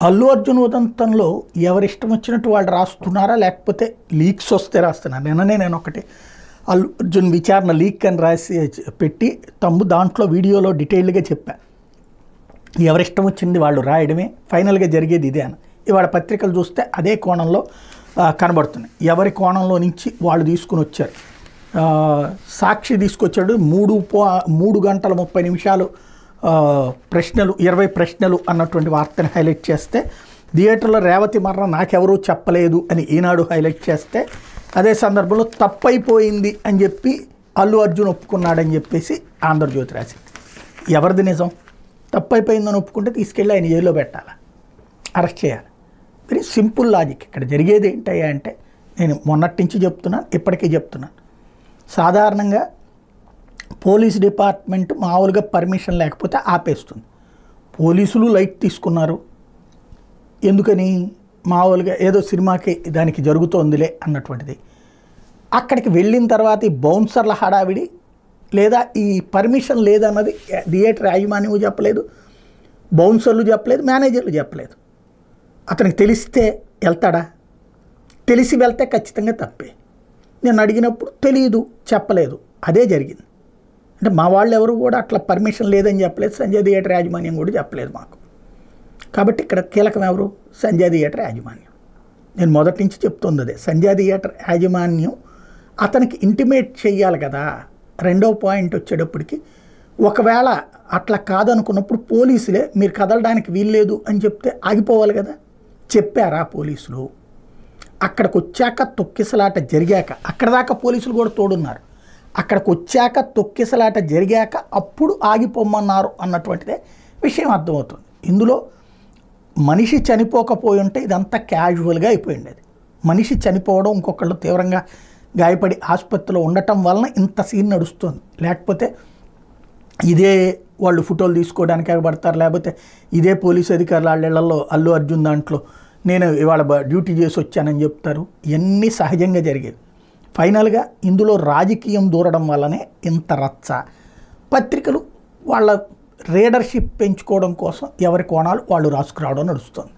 అల్లు అర్జున్ ఉదంతంలో ఎవరిష్టం వచ్చినట్టు వాళ్ళు రాస్తున్నారా లేకపోతే లీక్స్ వస్తే రాస్తున్నారు. నేను ఒకటి అల్లు అర్జున్ విచారణ లీక్ అని రాసి పెట్టి దాంట్లో వీడియోలో డీటెయిల్డ్గా చెప్పా. ఎవరిష్టం వచ్చింది వాళ్ళు రాయడమే, ఫైనల్గా జరిగేది ఇదే అని. ఇవాళ పత్రికలు చూస్తే అదే కోణంలో కనబడుతున్నాయి. ఎవరి కోణంలో నుంచి వాళ్ళు తీసుకుని వచ్చారు. సాక్షి తీసుకొచ్చాడు 3 గంటల 30 నిమిషాలు ప్రశ్నలు 20 ప్రశ్నలు అన్నటువంటి వార్తని హైలైట్ చేస్తే, థియేటర్లో రేవతి మరణం నాకెవరూ చెప్పలేదు అని ఈనాడు హైలైట్ చేస్తే, అదే సందర్భంలో తప్పైపోయింది అని చెప్పి అల్లు అర్జున్ ఒప్పుకున్నాడని చెప్పేసి ఆంధ్రజ్యోతి రాసింది. ఎవరిది నిజం? తప్పైపోయిందని ఒప్పుకుంటే తీసుకెళ్ళి ఆయన జైల్లో పెట్టాలి, అరెస్ట్ చేయాలి. Very simple logic. ఇక్కడ జరిగేది ఏంటయ్యా అంటే, నేను మొన్నటి నుంచి చెప్తున్నాను, ఇప్పటికీ చెప్తున్నాను. సాధారణంగా పోలీస్ డిపార్ట్మెంట్ మామూలుగా పర్మిషన్ లేకపోతే ఆపేస్తుంది. పోలీసులు లైట్ తీసుకున్నారు. ఎందుకని? మామూలుగా ఏదో సినిమాకి దానికి జరుగుతోందిలే అన్నటువంటిది. అక్కడికి వెళ్ళిన తర్వాత ఈ బౌన్సర్ల హడావిడి లేదా ఈ పర్మిషన్ లేదన్నది థియేటర్ యాజమాన్యం చెప్పలేదు, బౌన్సర్లు చెప్పలేదు, మేనేజర్లు చెప్పలేదు. అతనికి తెలిస్తే వెళ్తాడా? తెలిసి వెళ్తే ఖచ్చితంగా తప్పే. నేను అడిగినప్పుడు తెలియదు, చెప్పలేదు, అదే జరిగింది. అంటే మా వాళ్ళు ఎవరు కూడా అట్లా పర్మిషన్ లేదని చెప్పలేదు, సంజయ్ థియేటర్ యాజమాన్యం కూడా చెప్పలేదు మాకు. కాబట్టి ఇక్కడ కీలకం ఎవరు? సంజయ్ థియేటర్ యాజమాన్యం. నేను మొదటి నుంచి చెప్తుంది అదే. సంజయ్ థియేటర్ యాజమాన్యం అతనికి ఇంటిమేట్ చేయాలి కదా. రెండవ పాయింట్ వచ్చేటప్పటికి, ఒకవేళ అట్లా కాదనుకున్నప్పుడు పోలీసులే మీరు కదలడానికి వీల్లేదు అని చెప్తే ఆగిపోవాలి కదా. చెప్పారా పోలీసులు? అక్కడికి వచ్చాక తొక్కిసలాట జరిగాక, అక్కడ దాకా పోలీసులు కూడా తోడున్నారు, అక్కడికి వచ్చాక తొక్కిసలాట జరిగాక అప్పుడు ఆగిపోమన్నారు అన్నటువంటిదే విషయం అర్థమవుతుంది. ఇందులో మనిషి చనిపోకపోయి ఉంటే ఇదంతా క్యాజువల్గా అయిపోయింది. అది మనిషి చనిపోవడం, ఇంకొకళ్ళు తీవ్రంగా గాయపడి ఆసుపత్రిలో ఉండటం వలన ఇంత సీన్ నడుస్తుంది. లేకపోతే ఇదే వాళ్ళు ఫోటోలు తీసుకోవడానికి పడతారు, లేకపోతే ఇదే పోలీసు అధికారులు వాళ్ళ ఇళ్లలో అల్లు అర్జున్ దాంట్లో నేను ఇవాళ డ్యూటీ చేసి వచ్చానని చెప్తారు. ఇవన్నీ సహజంగా జరిగేవి. ఫైనల్గా ఇందులో రాజకీయం దూరడం వల్లనే ఇంత రచ్చ. పత్రికలు వాళ్ళ రీడర్షిప్ పెంచుకోవడం కోసం ఎవరి కోణాలు వాళ్ళు రాసుకురావడం నడుస్తుంది.